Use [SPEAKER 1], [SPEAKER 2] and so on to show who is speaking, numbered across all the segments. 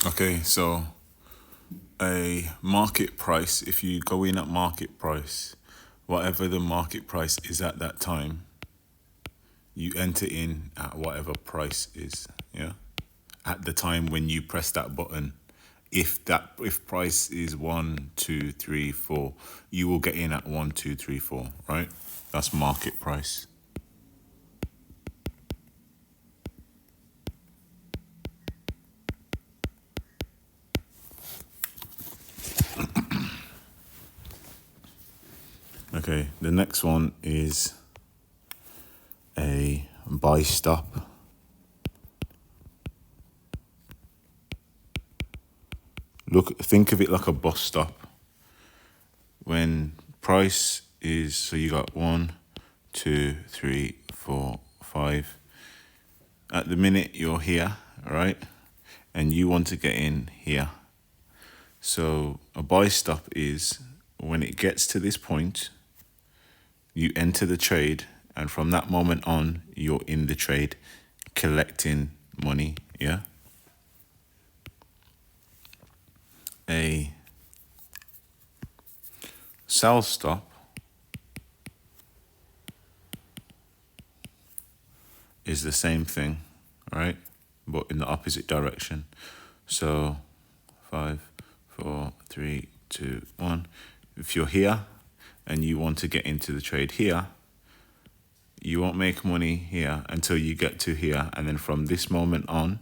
[SPEAKER 1] Okay, so a market price, if you go in at market price, whatever the market price is at that time, you enter in at whatever price is, yeah? At the time when you press that button. If price is 1, 2, 3, 4, you will get in at 1, 2, 3, 4, right? That's market price. Okay, the next one is a buy stop. Think of it like a bus stop. When price is, so you got 1, 2, 3, 4, 5. At the minute you're here, right? And you want to get in here. So a buy stop is when it gets to this point, you enter the trade, and from that moment on, you're in the trade, collecting money, yeah? A sell stop is the same thing, right? But in the opposite direction. So 5, 4, 3, 2, 1. If you're here and you want to get into the trade here, you won't make money here until you get to here. And then from this moment on,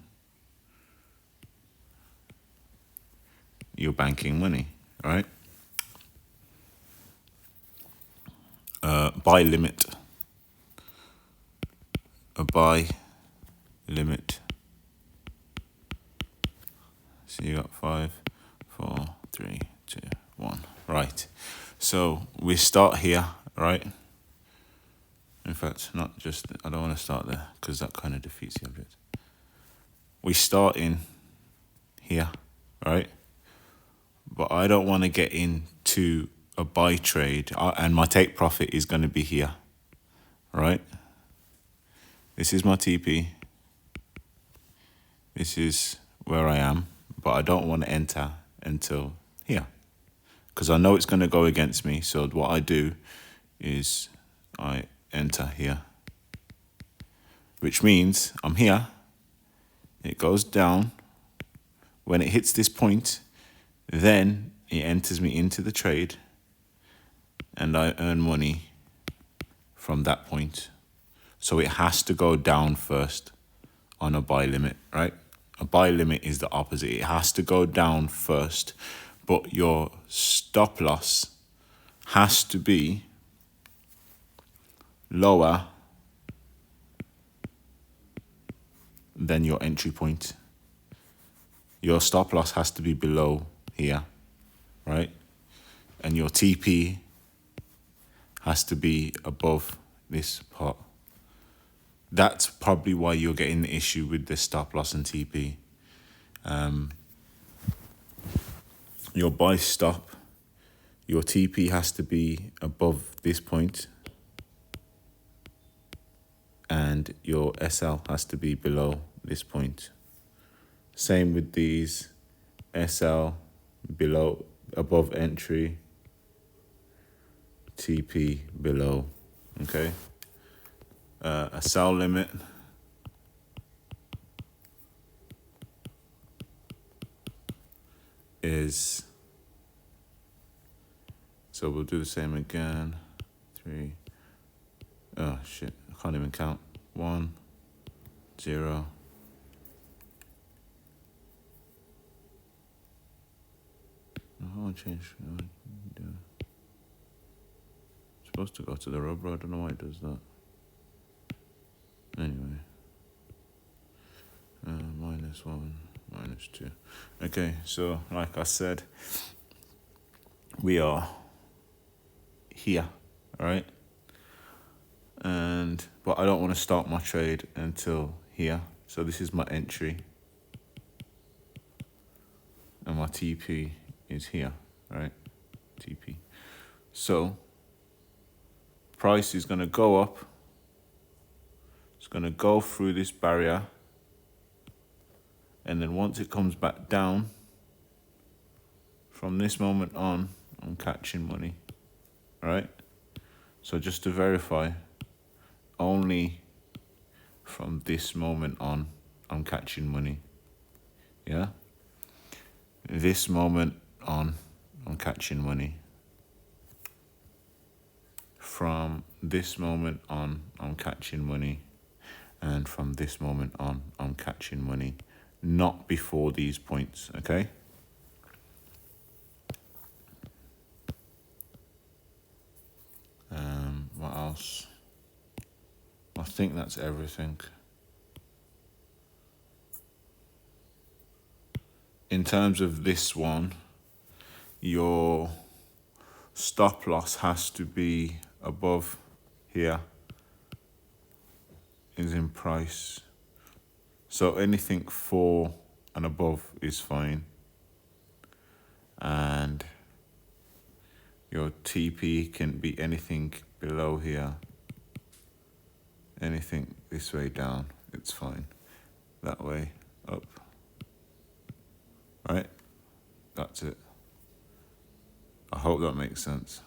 [SPEAKER 1] you're banking money, right? Buy limit. A buy limit. So you got 5, 4, 3, 2, 1. Right. So we start here, right? In fact, not just, I don't want to start there because that kind of defeats the object. We start in here, right? But I don't want to get into a buy trade, and my take profit is going to be here, right? This is my TP. This is where I am, but I don't want to enter until here because I know it's going to go against me. So what I do is I enter here, which means I'm here. It goes down. When it hits this point, then it enters me into the trade and I earn money from that point. So it has to go down first on a buy limit, right? A buy limit is the opposite. It has to go down first, but your stop loss has to be lower than your entry point. Your stop loss has to be below here, right? And your TP has to be above this part. That's probably why you're getting the issue with the stop loss and TP. Your buy stop, your TP has to be above this point, and your SL has to be below this point. Same with these, SL below, above entry, TP below, okay? A sell limit is, so we'll do the same again. 3, oh shit, I can't even count. 1, 0. I want to change. It's supposed to go to the rubber. I don't know why it does that. Anyway. -1, -2. Okay, so like I said, we are here, all right? But I don't want to start my trade until here. So this is my entry. And my TP is here, right? TP. So price is going to go up. It's going to go through this barrier. And then once it comes back down, from this moment on, I'm catching money, right? So just to verify, only from this moment on, I'm catching money, yeah? This moment on, I'm catching money. From this moment on, I'm catching money. And from this moment on, I'm catching money. Not before these points, okay? What else? I think that's everything. In terms of this one, your stop loss has to be above here, is in price. So anything 4 and above is fine. And your TP can be anything below here. Anything this way down, it's fine. That way, up. Right? That's it. I hope that makes sense.